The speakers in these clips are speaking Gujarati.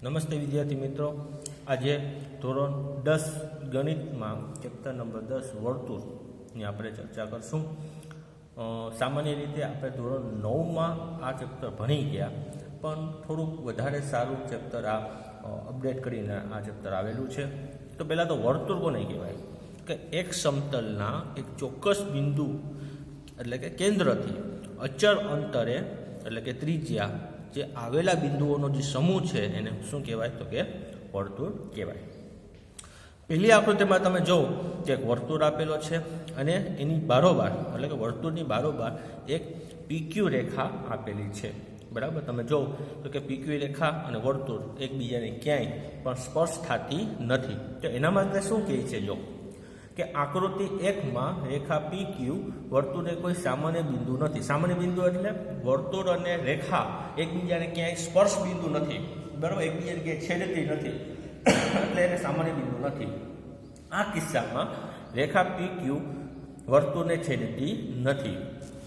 નમસ્તે વિદ્યાર્થી મિત્રો, આજે ધોરણ 10 ગણિતમાં ચેપ્ટર નંબર 10 વર્તુળની આપણે ચર્ચા કરશું. સામાન્ય રીતે આપણે ધોરણ 9માં આ ચેપ્ટર ભણી ગયા, પણ થોડુંક વધારે સારું ચેપ્ટર આ અપડેટ કરીને આ ચેપ્ટર આવેલું છે. તો પહેલાં તો વર્તુળ કોને કહેવાય કે એક સમતલના એક ચોક્કસ બિંદુ એટલે કે કેન્દ્રથી અચળ અંતરે એટલે કે ત્રિજ્યા જે આવેલા બિંદુઓનો જે સમૂહ છે એને શું કહેવાય તો કે વર્તુળ કહેવાય. પહેલી આકૃતિમાં તમે જુઓ કે એક વર્તુળ આપેલો છે અને એની બારોબાર એટલે કે વર્તુળની બારોબાર એક પીક્યુ રેખા આપેલી છે. બરાબર, તમે જુઓ તો કે પીક્યુ રેખા અને વર્તુળ એકબીજાને ક્યાંય પણ સ્પર્શ થતી નથી. તો એના માટે શું કહે છે, જો કે આકૃતિ 1માં રેખા PQ વર્તુળને કોઈ સામાન્ય બિંદુ નથી. સામાન્ય બિંદુ એટલે વર્તુળ અને રેખા એકબીજાને ક્યાંય સ્પર્શ બિંદુ નથી. બરાબર, એકબીજાને ક્યાંય છેદતી નથી એટલે એને સામાન્ય બિંદુ નથી. આ કિસ્સામાં રેખા PQ વર્તુળને છેદતી નથી.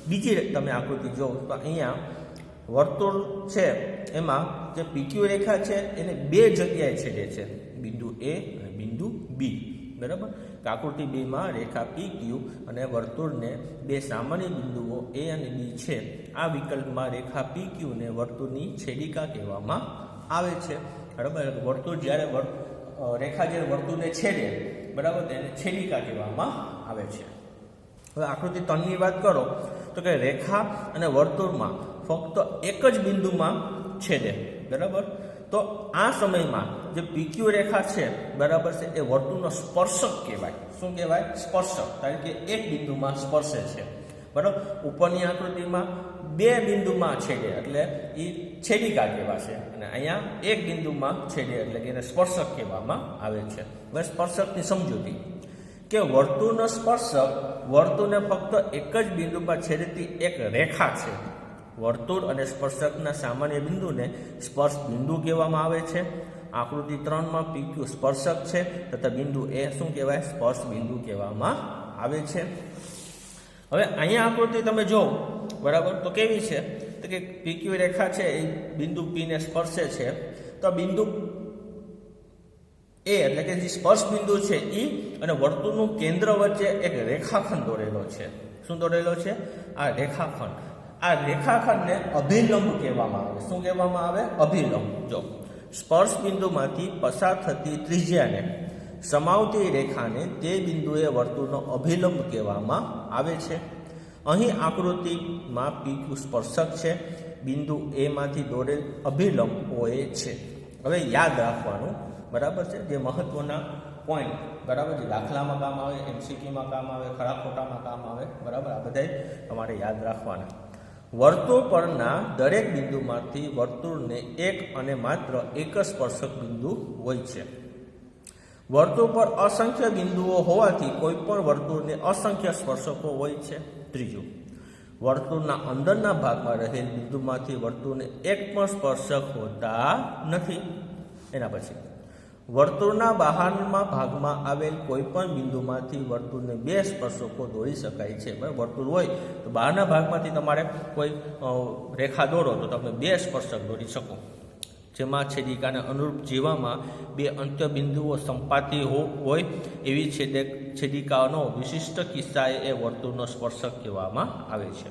બીજી તમે આકૃતિ જો તો અહીંયા વર્તુળ છે, એમાં જે PQ રેખા છે એને બે જગ્યાએ છેદે છે, બિંદુ A અને બિંદુ B. બરાબર, આકૃતિ 2માં રેખા PQ અને વર્તુળને બે સામાન્ય બિંદુઓ A અને B છે. આ વિકલ્પમાં રેખા PQ ને વર્તુળની છેદિકા કહેવામાં આવે છે. બરાબર, વર્તુળ જ્યારે રેખા જ્યારે વર્તુળને છેદે, બરાબર, તેને છેદિકા કહેવામાં આવે છે. હવે આકૃતિ 3ની વાત કરો તો કે રેખા અને વર્તુળમાં ફક્ત એક જ બિંદુમાં છેદે. બરાબર, તો આ સમયમાં જે PQ રેખા છે, બરાબર છે, એ વર્તુળનો સ્પર્શક કહેવાય. શું કહેવાય? સ્પર્શક, કારણ કે એક બિંદુમાં સ્પર્શે છે. બરાબર, ઉપરની આકૃતિમાં બે બિંદુમાં છેદે એટલે એ છેદિકા કહેવાશે, અને અહીંયા એક બિંદુમાં છેદે એટલે કે એને સ્પર્શક કહેવામાં આવે છે. હવે સ્પર્શકની સમજૂતી કે વર્તુળનો સ્પર્શક વર્તુળને ફક્ત એક જ બિંદુમાં છેદતી એક રેખા છે. વર્તુળ અને સ્પર્શકના સામાન્ય બિંદુને સ્પર્શ બિંદુ કહેવામાં આવે છે. આકૃતિ 3માં PQ સ્પર્શક છે તથા બિંદુ A શું કહેવાય? સ્પર્શ બિંદુ કહેવામાં આવે છે. હવે અહીંયા આકૃતિ તમે જો, બરાબર, તો કેવી છે તો કે PQ રેખા છે એ બિંદુ P ને સ્પર્શે છે. તો બિંદુ A એટલે કે જે સ્પર્શ બિંદુ છે એ અને વર્તુળનું કેન્દ્ર વચ્ચે એક રેખાખંડ દોરેલો છે. શું દોરેલો છે? આ રેખાખંડ. આ રેખાખંડને અભિલંબ કહેવામાં આવે. શું કહેવામાં આવે? અભિલંબ. જો સ્પર્શ બિંદુમાંથી પસાર થતી ત્રિજ્યાને સમાવતી રેખાને તે બિંદુએ વર્તુળનો અભિલંબ કહેવામાં આવે છે. અહીં આકૃતિમાં PQ સ્પર્શક છે, બિંદુ A માંથી દોરેલ અભિલંબ OA છે. હવે યાદ રાખવાનું, બરાબર છે, જે મહત્વના પોઈન્ટ, બરાબર, જે દાખલામાં કામ આવે, MCQમાં કામ આવે, ખરા ખોટામાં કામ આવે, બરાબર, આ બધા તમારે યાદ રાખવાના. વર્તુળ પરના દરેક બિંદુમાંથી વર્તુળને એક અને માત્ર એક જ સ્પર્શક બિંદુ હોય છે. વર્તુળ પર અસંખ્ય બિંદુઓ હોવાથી કોઈ પણ વર્તુળને અસંખ્ય સ્પર્શકો હોય છે. ત્રીજું, વર્તુળના અંદરના ભાગમાં રહેલ બિંદુમાંથી વર્તુળને એક પણ સ્પર્શક હોતા નથી. એના પછી વર્તુળના બહારના ભાગમાં આવેલ કોઈ પણ બિંદુમાંથી વર્તુળને બે સ્પર્શકો દોરી શકાય છે. બરાબર, વર્તુળ હોય તો બહારના ભાગમાંથી તમારે કોઈ રેખા દોરો તો તમે બે સ્પર્શક દોરી શકો, જેમાં છેદિકાને અનુરૂપ જીવામાં બે અંત્ય બિંદુઓ સંપાતી હોય એવી છેદિકાનો વિશિષ્ટ કિસ્સાએ એ વર્તુળનો સ્પર્શક કહેવામાં આવે છે.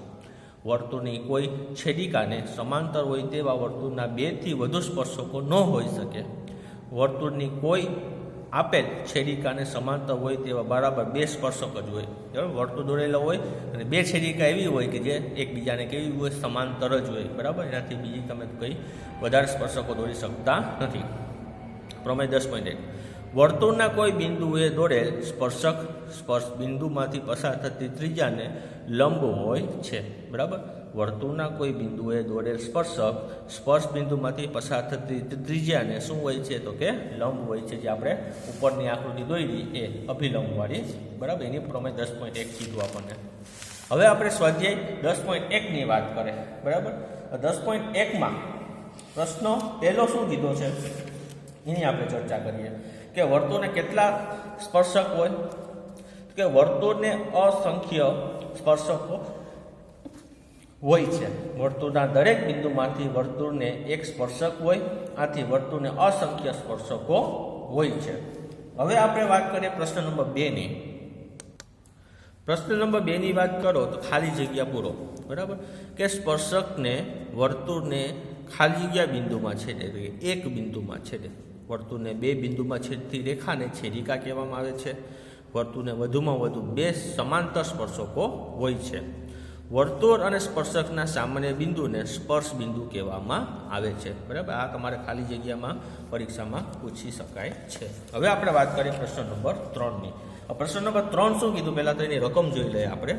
વર્તુળની કોઈ છેદિકાને સમાંતર હોય તેવા વર્તુળના 2 થી વધુ સ્પર્શકો ન હોઈ શકે. વર્તુળની કોઈ આપેલ છેદિકાને સમાંતર હોય તેવા બરાબર બે સ્પર્શક જ હોય. બરાબર, વર્તુળ દોરેલો હોય અને બે છેદિકા એવી હોય કે જે એકબીજાને કેવી હોય? સમાંતર જ હોય. બરાબર, એનાથી બીજી તમે કંઈ વધારે સ્પર્શકો દોરી શકતા નથી. પ્રમેય 10.1 વર્તુળના કોઈ બિંદુએ દોરેલ સ્પર્શક સ્પર્શ બિંદુમાંથી પસાર થતી ત્રિજ્યાને લંબ હોય છે. બરાબર, વર્તુળના કોઈ બિંદુએ દોરેલ સ્પર્શક સ્પર્શ બિંદુમાંથી પસાર થતી ત્રિજ્યાને શું હોય છે તો કે લંબ હોય છે. જે આપણે ઉપરની આકૃતિ દોરી એ અભિલંબવાળી. બરાબર, એની પ્રમેય 10.1 કીધું આપણને. હવે આપણે સ્વાધ્યાય 10.1ની વાત કરે. બરાબર, 10.1માં પ્રશ્નો પહેલો શું કીધો છે એની આપણે ચર્ચા કરીએ કે વર્તુળને કેટલા સ્પર્શક હોય? કે વર્તુળને અસંખ્ય સ્પર્શકો હોય છે. વર્તુળના દરેક બિંદુમાંથી વર્તુળને એક સ્પર્શક હોય, આથી વર્તુળને અસંખ્ય સ્પર્શકો હોય છે. હવે આપણે વાત કરીએ પ્રશ્ન નંબર 2 ની. પ્રશ્ન નંબર 2 ની વાત કરો તો ખાલી જગ્યા પૂરો. બરાબર, કે સ્પર્શકને વર્તુળને ખાલી જગ્યા બિંદુમાં છેદે, એક બિંદુમાં છેદે. વર્તુળને 2 બિંદુમાં છેદતી રેખાને છેદિકા કહેવામાં આવે છે. વર્તુળને વધુમાં વધુ 2 સમાંતર સ્પર્શકો હોય છે. વર્તુળ અને સ્પર્શકના સામાન્ય બિંદુને સ્પર્શ બિંદુ કહેવામાં આવે છે. બરાબર, આ તમારે ખાલી જગ્યામાં પરીક્ષામાં પૂછી શકાય છે. હવે આપણે વાત કરીએ પ્રશ્ન નંબર 3 ની. પ્રશ્ન નંબર 3 શું કીધું, પહેલા તો એની રકમ જોઈ લઈએ આપણે.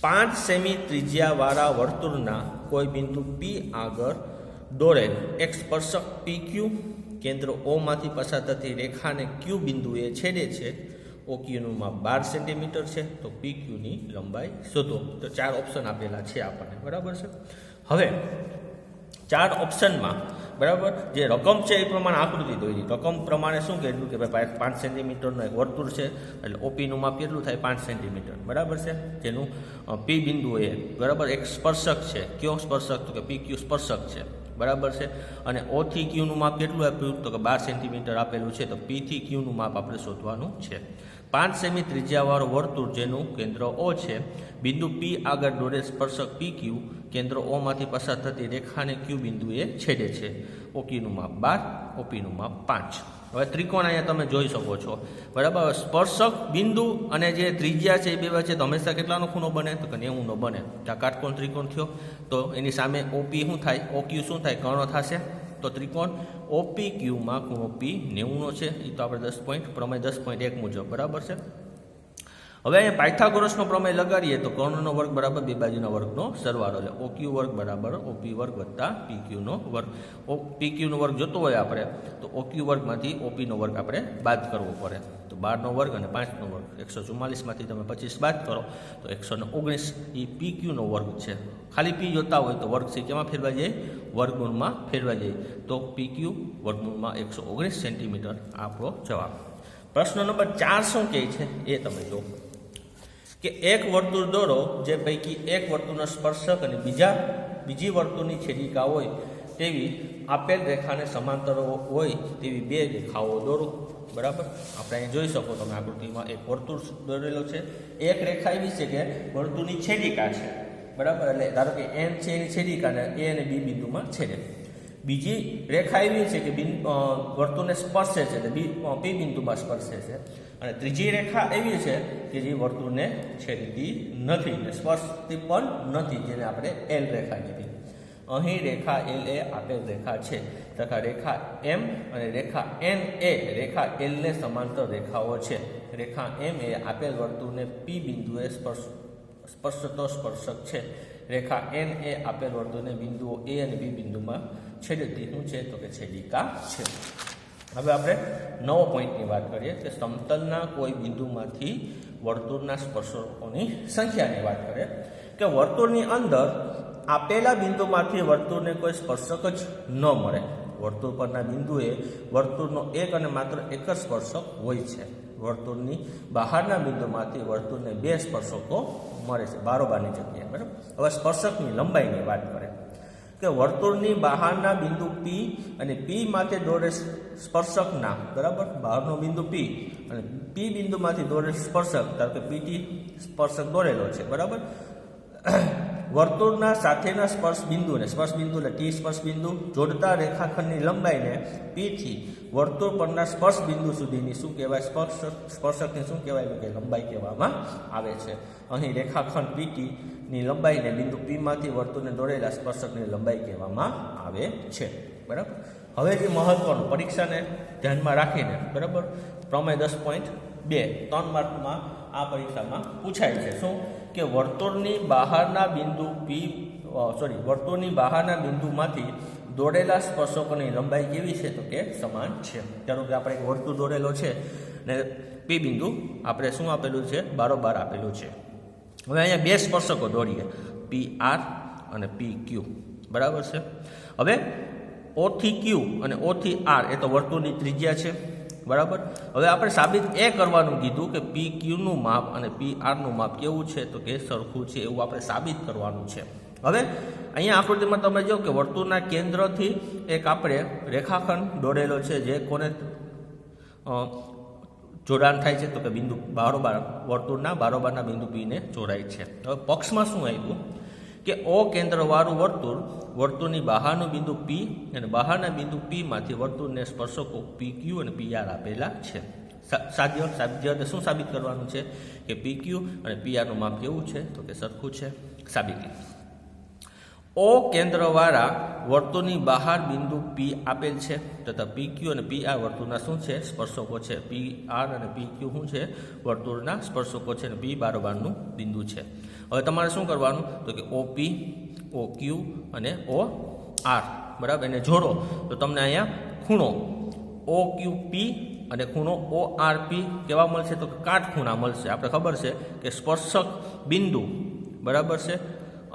5 સેમી ત્રિજ્યાવાળા વર્તુળના કોઈ બિંદુ P આગળ દોરેલ એક સ્પર્શક PQ કેન્દ્ર O માંથી પસાર થતી રેખાને Q બિંદુએ છેદે છે. OQ નું માપ 12 સેન્ટીમીટર છે, તો PQ ની લંબાઈ શોધો. તો 4 ઓપ્શન આપેલા છે આપણને. બરાબર છે. હવે 4 ઓપ્શનમાં બરાબર જે રકમ છે એ પ્રમાણે આકૃતિ દોરી. રકમ પ્રમાણે શું કીધું કે ભાઈ 5 સેન્ટીમીટરનો એક વર્તુળ છે, એટલે OPનું માપ કેટલું થાય, 5 સેન્ટીમીટર. બરાબર છે. જેનું P બિંદુ એ બરાબર એક સ્પર્શક છે. કયો સ્પર્શક, તો કે PQ સ્પર્શક છે. બરાબર છે. અને O થી Q નું માપ કેટલું આપ્યું, તો કે 12 સેન્ટીમીટર આપેલું છે. તો P થી Q નું માપ આપણે શોધવાનું છે. 5 સેમી ત્રિજ્યાવાળું વર્તુળ જેનું કેન્દ્ર O છે, બિંદુ P આગળ દોરેલ સ્પર્શક PQ કેન્દ્ર O માંથી પસાર થતી રેખાને Q બિંદુએ છેદે છે. OQ નું માપ 12, OP નું માપ 5. હવે ત્રિકોણ અહીંયા તમે જોઈ શકો છો. બરાબર, સ્પર્શક બિંદુ અને જે ત્રિજ્યા છે એ બે વચ્ચે તો હંમેશા કેટલાનો ખૂણો બને, તો કે 90 નો બને. આ કાટકોણ ત્રિકોણ થયો. તો એની સામે OP શું થાય, OQ શું થાય, કર્ણ થશે. તો ત્રિકોણ OPQ માં ખૂણો P 90 નો છે. એ તો આપણે 10 પોઈન્ટ પ્રમેય 10.1 મુજબ. બરાબર છે. હવે અહીંયા પાયથાગોરસનો પ્રમેય લગાડીએ તો કર્ણનો વર્ગ બરાબર બે બાજુના વર્ગનો સરવાળો, એટલે OQ વર્ગ બરાબર OP વર્ગ વત્તા PQ નો વર્ગ. PQ નો વર્ગ જોતો હોય આપણે તો OQ વર્ગમાંથી OP નો વર્ગ આપણે બાદ કરવો પડે. તો 12 નો વર્ગ અને 5 નો વર્ગ, 144 માંથી તમે 25 બાદ કરો તો 119 એ PQ નો વર્ગ છે. ખાલી P જોતા હોય તો વર્ગ છે કેમાં ફેરવાઈ જાય, વર્ગમૂળમાં ફેરવાઈ જાય. તો PQ વર્ગમૂળમાં 119 સેન્ટીમીટર આપણો જવાબ. પ્રશ્ન નંબર 4 શું કહે છે એ તમે જો, કે એક વર્તુળ દોરો જે પૈકી એક વર્તુળનો સ્પર્શક અને બીજી વર્તુળની છેદિકા હોય તેવી આપેલ રેખાને સમાંતર હોય તેવી 2 રેખાઓ દોરો. બરાબર, આપણે અહીં જોઈ શકો તમે આકૃતિમાં એક વર્તુળ દોરેલો છે. એક રેખા એવી છે કે વર્તુળની છેદિકા છે. બરાબર, એટલે ધારો કે N છે એની છેદિકાને A અને B બિંદુમાં છેદે. બીજી રેખા એવી છે કે વર્તુળને સ્પર્શે છે, એટલે P બિંદુમાં સ્પર્શે છે. અને ત્રીજી રેખા એવી છે કે જે વર્તુળને છેદતી નથી ને સ્પર્શતી પણ નથી, જેને આપણે L રેખા કીધી. અહીં રેખા L એ આપેલ રેખા છે, તથા રેખા M અને રેખા N એ રેખા L ને સમાંતર રેખાઓ છે. રેખા M એ આપેલ વર્તુળને P બિંદુએ સ્પર્શતો સ્પર્શક છે. રેખા N એ આપેલ વર્તુળને બિંદુઓ A અને B બિંદુમાં છેદતી શું છે, તો કે છેદિકા છે. હવે આપણે 9 પોઈન્ટની વાત કરીએ કે સમતલના કોઈ બિંદુમાંથી વર્તુળના સ્પર્શકોની સંખ્યાની વાત કરીએ કે વર્તુળની અંદર આપેલા બિંદુમાંથી વર્તુળને કોઈ સ્પર્શક જ ન મળે. વર્તુળ પરના બિંદુએ વર્તુળનો એક અને માત્ર એક જ સ્પર્શક હોય છે. વર્તુળની બહારના બિંદુમાંથી વર્તુળને 2 સ્પર્શકો મળે છે, બારોબારની જગ્યાએ. બરાબર, હવે સ્પર્શકની લંબાઈની વાત કરીએ કે વર્તુળની બહારના બિંદુ P અને P માટે દોરેલ સ્પર્શકના બરાબર બહારનો બિંદુ P અને P બિંદુમાંથી દોરેલ સ્પર્શક, ધારો કે PT સ્પર્શક દોરેલો છે. બરાબર, વર્તુળના સાથેના સ્પર્શ બિંદુ એટલે T સ્પર્શ બિંદુ જોડતા રેખાખંડની લંબાઈને P થી વર્તુળ પરના સ્પર્શ બિંદુ સુધીની શું કહેવાય, સ્પર્શકની શું કહેવાય, કે લંબાઈ કહેવામાં આવે છે. અહીં રેખાખંડ PT ની લંબાઈને બિંદુ P માંથી વર્તુળને દોરેલા સ્પર્શકની લંબાઈ કહેવામાં આવે છે. બરાબર, હવે જે મહત્વનું પરીક્ષાને ધ્યાનમાં રાખીને બરાબર પ્રમેય 10.2 3 માર્કમાં આ પરીક્ષામાં પૂછાય છે. શું કે વર્તુળની બહારના બિંદુમાંથી દોરેલા સ્પર્શકોની લંબાઈ કેવી છે, તો કે સમાન છે. ધારો કે આપણે એક વર્તુળ દોરેલો છે ને P બિંદુ આપણે શું આપેલું છે, બારોબાર આપેલું છે. હવે અહીંયા 2 સ્પર્શકો દોરીએ, PR અને PQ. બરાબર છે. હવે O થી Q અને O થી R એ તો વર્તુળની ત્રિજ્યા છે. બરાબર, હવે આપણે સાબિત એ કરવાનું કીધું કે PQ નું માપ અને PR નું માપ કેવું છે, તો કે સરખું છે, એવું આપણે સાબિત કરવાનું છે. હવે અહીંયા આકૃતિમાં તમે જો કે વર્તુળના કેન્દ્રથી એક આપણે રેખાખંડ દોરેલો છે, જે કોને જોડાણ થાય છે તો કે બિંદુ બારોબાર વર્તુળના બારોબારના બિંદુ પીને જોડાય છે. હવે પક્ષમાં શું આવ્યું કે ઓ કેન્દ્રવાળું વર્તુળની બહારનું બિંદુ પી અને બહારના બિંદુ પીમાંથી વર્તુળને સ્પર્શકો પી ક્યુ અને પી આર આપેલા છે. સાધ્ય શું સાબિત કરવાનું છે કે પી ક્યુ અને પી આરનું માપ કેવું છે તો કે સરખું છે. સાબિતી ઓ કેન્દ્રવાળા વર્તુળની બહાર બિંદુ પી આપેલ છે તથા પી ક્યુ અને પી આર વર્તુળના શું છે સ્પર્શકો છે. પી આર અને પી ક્યુ શું છે વર્તુળના સ્પર્શકો છે અને પી બારોબારનું બિંદુ છે. હવે તમારે શું કરવાનું તો કે ઓ પી, ઓ ક્યુ અને ઓ આર બરાબર એને જોડો તો તમને અહીંયા ખૂણો ઓ ક્યુ પી અને ખૂણો ઓ આર પી કેવા મળશે તો કાટખૂણા મળશે. આપણે ખબર છે કે સ્પર્શક બિંદુ બરાબર છે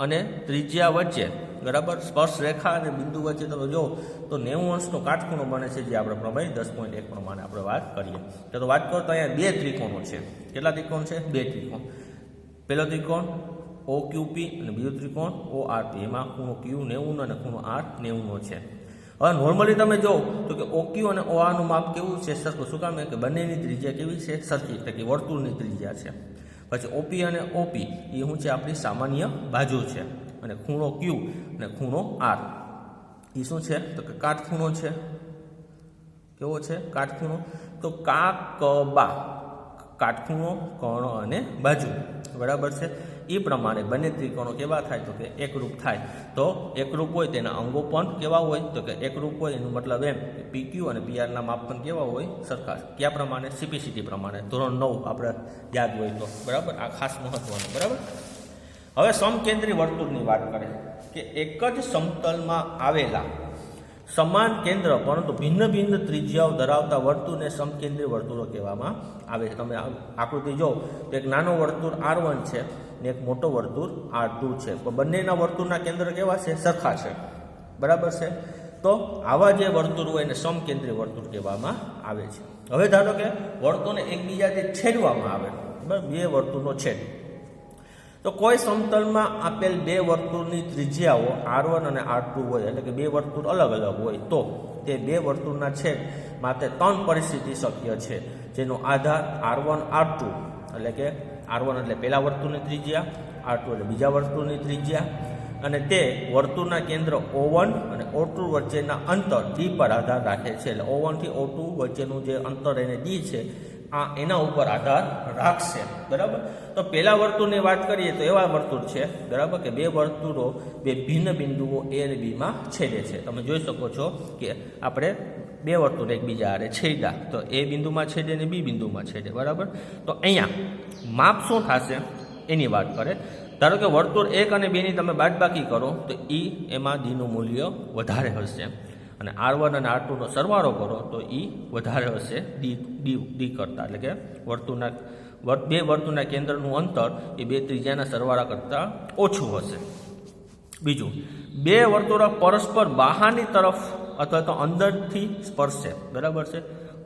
અને ત્રિજ્યા વચ્ચે બરાબર સ્પર્શ રેખા અને બિંદુ વચ્ચે તમે જો તો 90 અંશનો કાટખૂણો બને છે, જે આપણે પ્રમેય 10.1 પ્રમાણે આપણે વાત કરીએ તો વાત કરો તો અહીંયા 2 ત્રિકોણો છે. કેટલા ત્રિકોણ છે? 2 ત્રિકોણ. પહેલો ત્રિકોણ ઓ ક્યુ પી અને બીજો ત્રિકોણ ઓ આર પી. એમાં ખૂણો ક્યુ 90 અને ખૂણો આર 90 છે. હવે નોર્મલી તમે જો તો કે ઓ ક્યુ અને ઓ આરનું માપ કેવું છે સરખું. શું કામ કે બંનેની ત્રિજ્યા કેવી છે સરખી, એટલે કે વર્તુળની ત્રિજ્યા છે. પછી ઓપી અને ઓપી એ શું છે આપણી સામાન્ય બાજુ છે અને ખૂણો ક્યુ અને ખૂણો આર એ શું છે તો કે કાટખૂણો છે. કેવો છે? કાટખૂણો. તો કાકબા કાટખૂણો કર્ણ અને બાજુ બરાબર છે. એ પ્રમાણે બંને ત્રિકોણો કેવા થાય તો કે એકરૂપ થાય. તો એકરૂપ હોય તેના અંગો પણ કેવા હોય તો કે એકરૂપ હોય. એનું મતલબ એમ પી ક્યુ અને પી આરના માપ પણ કેવા હોય સરખા. કયા પ્રમાણે? સીપીસીટી પ્રમાણે. ધોરણ 9 આપણે યાદ હોય તો બરાબર. આ ખાસ મહત્વનું બરાબર. હવે સમકેન્દ્રી વર્તુળની વાત કરે કે એક જ સમતલમાં આવેલા સમાન કેન્દ્ર પરંતુ ભિન્ન ભિન્ન ત્રિજ્યાઓ ધરાવતા વર્તુળને સમકેન્દ્રી વર્તુળો કહેવામાં આવે છે. તમે આકૃતિ જો તો એક નાનો વર્તુળ R1 છે ને એક મોટો વર્તુળ R2 છે. પણ બંનેના વર્તુળના કેન્દ્ર કેવા છે? સરખા છે બરાબર છે. તો આવા જે વર્તુળ હોય એને સમકેન્દ્રી વર્તુળ કહેવામાં આવે છે. હવે ધારો કે વર્તુળને એકબીજાથી છેદવામાં આવે બરાબર, 2 વર્તુળનો છેદ. તો કોઈ સમતલમાં આપેલ 2 વર્તુળની ત્રિજ્યાઓ R1 અને R2 હોય, એટલે કે 2 વર્તુળ અલગ અલગ હોય, તો તે 2 વર્તુળના છેદ માટે 3 પરિસ્થિતિ શક્ય છે, જેનો આધાર R1 R2 એટલે કે R1 એટલે પહેલા વર્તુળની ત્રિજ્યા, R2 એટલે બીજા વર્તુળની ત્રિજ્યા, અને તે વર્તુળના કેન્દ્ર O1 અને O2 વચ્ચેના અંતર D પર આધાર રાખે છે. એટલે O1 થી O2 વચ્ચેનું જે અંતર એને D છે આ એના ઉપર આધાર રાખશે બરાબર. તો પહેલા વર્તુળની વાત કરીએ તો એવા વર્તુળ છે બરાબર કે 2 વર્તુળો 2 ભિન્ન બિંદુઓ A અને B માં છેદે છે. તમે જોઈ શકો છો કે આપણે 2 વર્તુળ એકબીજા આરે છેદ્યા, તો A બિંદુમાં છેદે અને B બિંદુમાં છેદે બરાબર. તો અહીંયા માપ શું થશે એની વાત કરે. ધારો કે વર્તુળ 1 અને 2 ની તમે બાદબાકી કરો તો એમાં Dનું મૂલ્ય વધારે હશે અને R1 અને R2 નો સરવાળો કરો તો વધારે હશે D કરતાં. એટલે કે વર્તુળના 2 વર્તુળના કેન્દ્રનું અંતર એ 2 ત્રિજ્યાના સરવાળા કરતાં ઓછું હશે. બીજું, 2 વર્તુળો પરસ્પર બહારની તરફ અથવા તો અંદરથી સ્પર્શે બરાબર છે,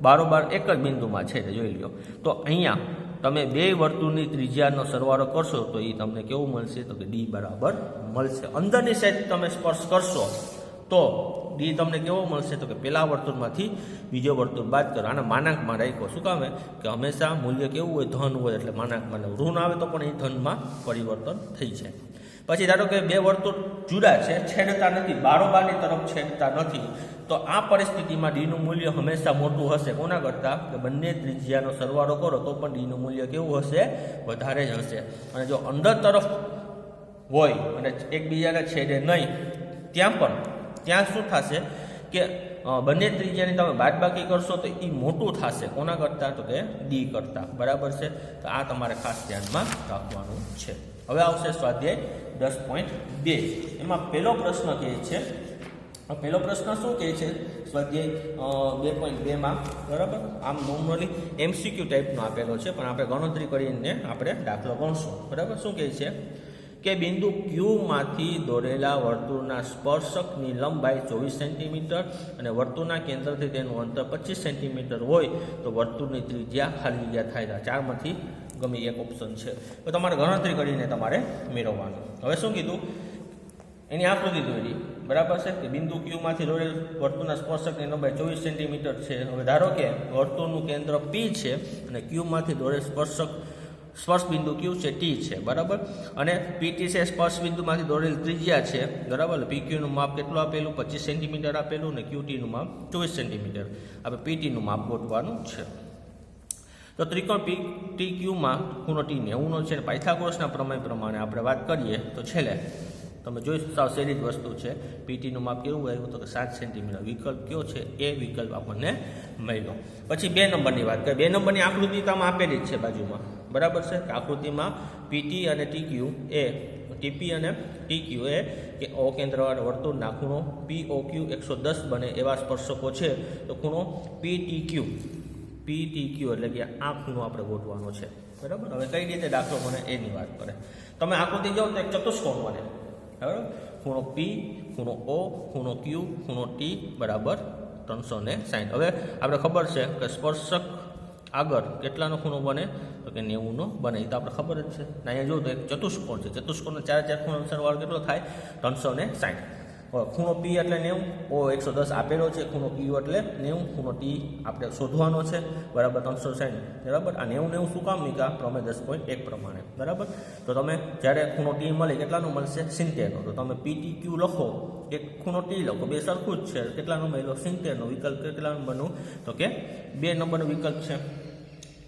બારોબાર એક જ બિંદુમાં છે જોઈ લો. તો અહીંયા તમે 2 વર્તુળની ત્રિજ્યાનો સરવાળો કરશો તો એ તમને કેવું મળશે તો કે D બરાબર મળશે. અંદરની સાઈડ તમે સ્પર્શ કરશો તો D તમને કેવો મળશે તો કે પહેલા વર્તુળમાંથી બીજો વર્તુળ બાદ કરો. આને માનાંકમાં રાખ્યો. શું કામ કે હંમેશા મૂલ્ય કેવું હોય? ધન હોય. એટલે માનાંકમાં ઋણ આવે તો પણ એ ધનમાં પરિવર્તન થઈ જાય. પછી ધારો કે 2 વર્તુળ જુદા છે, છેદતા નથી, બારોબારની તરફ છેદતા નથી, તો આ પરિસ્થિતિમાં Dનું મૂલ્ય હંમેશા મોટું હશે. કોના કરતાં? કે બંને ત્રિજ્યાનો સરવાળો કરો તો પણ Dનું મૂલ્ય કેવું હશે? વધારે જ હશે. અને જો અંદર તરફ હોય અને એકબીજાને છેદે નહીં ત્યાં શું થશે કે બંને ત્રિજ્યાની તમે બાદબાકી કરશો તો એ મોટું થશે. કોના કરતાં? તો કે D કરતાં બરાબર છે. તો આ તમારે ખાસ ધ્યાનમાં રાખવાનું છે. હવે આવશે સ્વાધ્યાય 10.2. એમાં પહેલો પ્રશ્ન કહે છે, પહેલો પ્રશ્ન શું કહે છે સ્વાધ્યાય 2.2 માં બરાબર. આમ નોર્મલી MCQ ટાઈપનો આપેલો છે, પણ આપણે ગણતરી કરીને આપણે દાખલો ગણશું બરાબર. શું કહે છે કે બિંદુ Q માંથી દોરેલા વર્તુળના સ્પર્શકની લંબાઈ 24 સેન્ટીમીટર અને વર્તુળના કેન્દ્રથી તેનું અંતર 25 સેન્ટીમીટર હોય તો વર્તુળની ત્રિજ્યા ખાલી જગ્યા થાય. 4 માંથી ગમે એક ઓપ્શન છે, તો તમારે ગણતરી કરીને તમારે મેળવવાનું. હવે શું કીધું? એની આકૃતિ દોરી, બરાબર છે કે બિંદુ ક્યુમાંથી દોરેલ વર્તુળના સ્પર્શકની લંબાઈ 24 સેન્ટીમીટર છે. હવે ધારો કે વર્તુળનું કેન્દ્ર પી છે અને ક્યુમાંથી દોરેલ સ્પર્શ બિંદુ ક્યુ છે ટી છે, બરાબર, અને પીટી છે સ્પર્શ બિંદુમાંથી દોરેલ ત્રિજ્યા છે, બરાબર. પીક્યુનું માપ કેટલું આપેલું? 25 સેન્ટીમીટર આપેલું અને ક્યુટીનું માપ 24 સેન્ટીમીટર. આપણે પીટીનું માપ ગોતવાનું છે. તો ત્રિકોણ PTQમાં ખૂણો T 90 છે. પાયથાગોરસના પ્રમેય પ્રમાણે આપણે વાત કરીએ તો છેલ્લે તમે જોઈ સાવ સહેલી જ વસ્તુ છે. પીટીનું માપ કેવું આવ્યું? તો કે 7 સેન્ટીમીટર. વિકલ્પ કયો છે? એ વિકલ્પ આપણને મળ્યો. પછી 2 નંબરની વાત કરીએ. 2 નંબરની આકૃતિ તમે આપેલી જ છે બાજુમાં, બરાબર છે. આકૃતિમાં પીટી અને ટીક્યુ એ ટીપી અને ટીક્યુ એ કે ઓ કેન્દ્રવાળા વર્તુળના ખૂણો POQ 110 બને એવા સ્પર્શકો છે. તો ખૂણો PTQ એટલે કે આ ખૂણો આપણે ગોતવાનો છે, બરાબર. હવે કઈ રીતે દાખલો બને એની વાત કરે. તમે આકૃતિ જાઓ તો એક ચતુષ્કોણ બને, બરાબર. ખૂણો P, ખૂણો O, ખૂણો Q, ખૂણો T બરાબર 360. હવે આપણે ખબર છે કે સ્પર્શક આગળ કેટલાનો ખૂણો બને? તો કે 90નો બને. એ તો આપણે ખબર જ છે. અહીંયા જો તો એક ચતુષ્કોણ છે. ચતુષ્કોણના 4 ખૂણાનો સરવાળો કેટલો થાય? 360. ખૂણો P એટલે 90, O 110 આપેલો છે. ખૂણો Q એટલે 90, ખૂણો T આપણે શોધવાનો છે, બરાબર 360, બરાબર. આ 90 શું કામ મૂક્યા? પ્રમેય 10.1 પ્રમાણે, બરાબર. તો તમે જ્યારે ખૂણો T મળે કેટલાનો મળશે? 70નો. તો તમે PTQ લખો, એક ખૂણો T લખો, બે સરખું જ છે. કેટલાનો મળ્યો? 70નો. વિકલ્પ કેટલાનું બન્યું? તો કે 2 નંબરનો વિકલ્પ છે.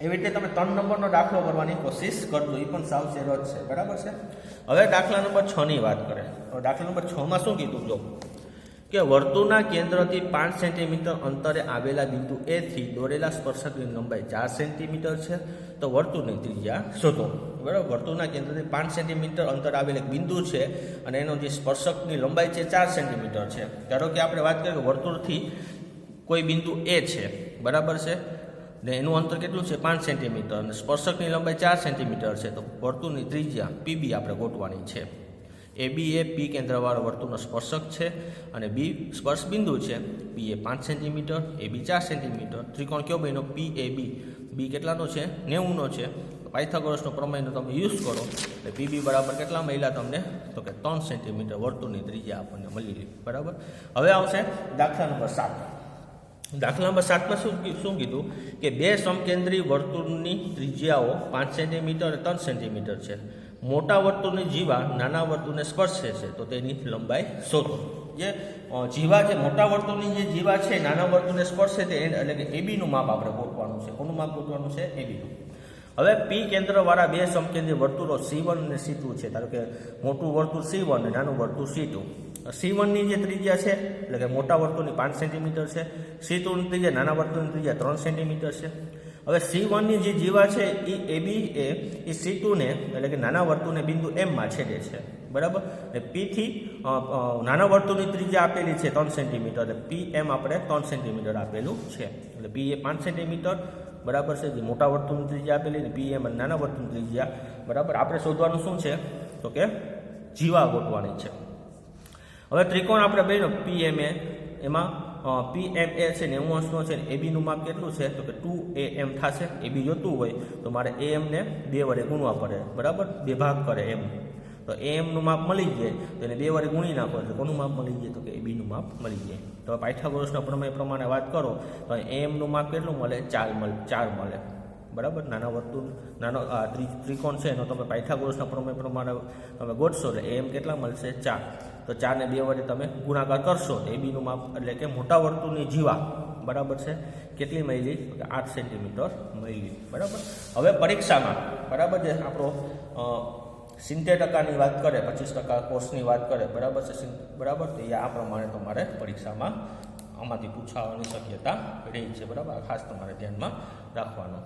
એવી રીતે તમે 3 નંબરનો દાખલો કરવાની કોશિશ કરજો. એ પણ સાવ સહેલો જ છે, બરાબર છે. હવે દાખલા નંબર 6 ની વાત કરે. દાખલા નંબર 6 માં શું કીધું? જો કે વર્તુળના કેન્દ્રથી 5 સેન્ટીમીટર અંતરે આવેલા બિંદુ એ થી દોરેલા સ્પર્શકની લંબાઈ 4 સેન્ટીમીટર છે. તો વર્તુળની ત્રિજ્યા શોધો, બરાબર. વર્તુળના કેન્દ્રથી 5 સેન્ટીમીટર અંતર આવેલ એક બિંદુ છે અને એનો જે સ્પર્શકની લંબાઈ છે 4 સેન્ટીમીટર છે. ધારો કે આપણે વાત કરીએ વર્તુળથી કોઈ બિંદુ એ છે, બરાબર છે, ને એનું અંતર કેટલું છે? 5 સેન્ટીમીટર અને સ્પર્શકની લંબાઈ 4 સેન્ટીમીટર છે. તો વર્તુળની ત્રિજ્યા PB આપણે ગોતવાની છે. AB એ P કેન્દ્રવાળો વર્તુળનો સ્પર્શક છે અને B સ્પર્શ બિંદુ છે. P એ 5 સેન્ટીમીટર, AB 4 સેન્ટીમીટર. ત્રિકોણ કયો બન્યો? PAB. B કેટલાનો છે? 90નો છે. પાયથાગોરસનો પ્રમેયનો તમે યુઝ કરો એટલે PB બરાબર કેટલા મળ્યા તમને? તો કે 3 સેન્ટીમીટર વર્તુળની ત્રિજ્યા આપણને મળી, બરાબર. હવે આવશે દાખલા નંબર 7. દાખલા નંબર 7માં શું કીધું? કે 2 સમકેન્દ્રી વર્તુળની ત્રિજ્યાઓ 5 સેન્ટીમીટર અને 3 સેન્ટીમીટર છે. મોટા વર્તુળની જીવા નાના વર્તુળને સ્પર્શે છે. તો તેની લંબાઈ શોધો. જે જીવા છે, મોટા વર્તુળની જે જીવા છે નાના વર્તુળને સ્પર્શે તે એટલે કે એબીનું માપ આપણે ગોતવાનું છે. કોનું માપ ગોતવાનું છે? એબીનું. હવે P કેન્દ્રવાળા 2 સમકેન્દ્રી વર્તુળો C1 અને C2 છે. ધારો કે મોટું વર્તુળ C1 અને નાનું વર્તુળ C2. C1ની જે ત્રિજ્યા છે એટલે કે મોટા વર્તુળની 5 સેન્ટીમીટર છે. C2ની ત્રિજ્યા નાના વર્તુળની ત્રિજ્યા 3 સેન્ટીમીટર છે. હવે C1ની જે જીવા છે એ AB એ C2ને એટલે કે નાના વર્તુળને બિંદુ M માં છેદે છે, બરાબર. અને P થી નાના વર્તુળની ત્રિજ્યા આપેલી છે 3 સેન્ટીમીટર એટલે PM આપણે 3 સેન્ટીમીટર આપેલું છે. એટલે P એ 5 સેન્ટીમીટર, બરાબર છે. જે મોટા વર્તુળની ત્રિજ્યા આપેલી ને PM અને નાના વર્તુળની ત્રિજ્યા, બરાબર. આપણે શોધવાનું શું છે? તો કે જીવા ગોતવાની છે. હવે ત્રિકોણ આપણે બન્યો PMA, એમાં PMA છે 90 અંશનો છે. ABનું માપ કેટલું છે? તો કે 2AM થશે. AB જોતું હોય તો મારે AM ને 2 વડે ગુણવા પડે, બરાબર. 2 ભાગ કરે M. તો AMનું માપ મળી જાય તો એને 2 વડે ગુણી નાખો એટલે કોનું માપ મળી જાય? તો કે ABનું માપ મળી જાય. તો પાયથાગોરસના પ્રમેય પ્રમાણે વાત કરો તો AMનું માપ કેટલું મળે? 4 મળે, બરાબર. નાના વર્તુળ ત્રિકોણ છે એનો તમે પાયથાગોરસના પ્રમેય પ્રમાણે તમે ગોતશો એટલે AM કેટલા મળશે? 4. તો 4 ને 2 વડે તમે ગુણાકાર કરશો તો ABનું માપ એટલે કે મોટા વર્તુળની જીવા, બરાબર છે, કેટલી મળી? 8 સેન્ટીમીટર મળી, બરાબર. હવે પરીક્ષામાં, બરાબર છે, આપણો 70% વાત કરે, 25% કોર્સની વાત કરે, બરાબર છે, બરાબર. તો આ પ્રમાણે તમારે પરીક્ષામાં આમાંથી પૂછાવાની શક્યતા રહી છે, બરાબર. ખાસ તમારે ધ્યાનમાં રાખવાનું.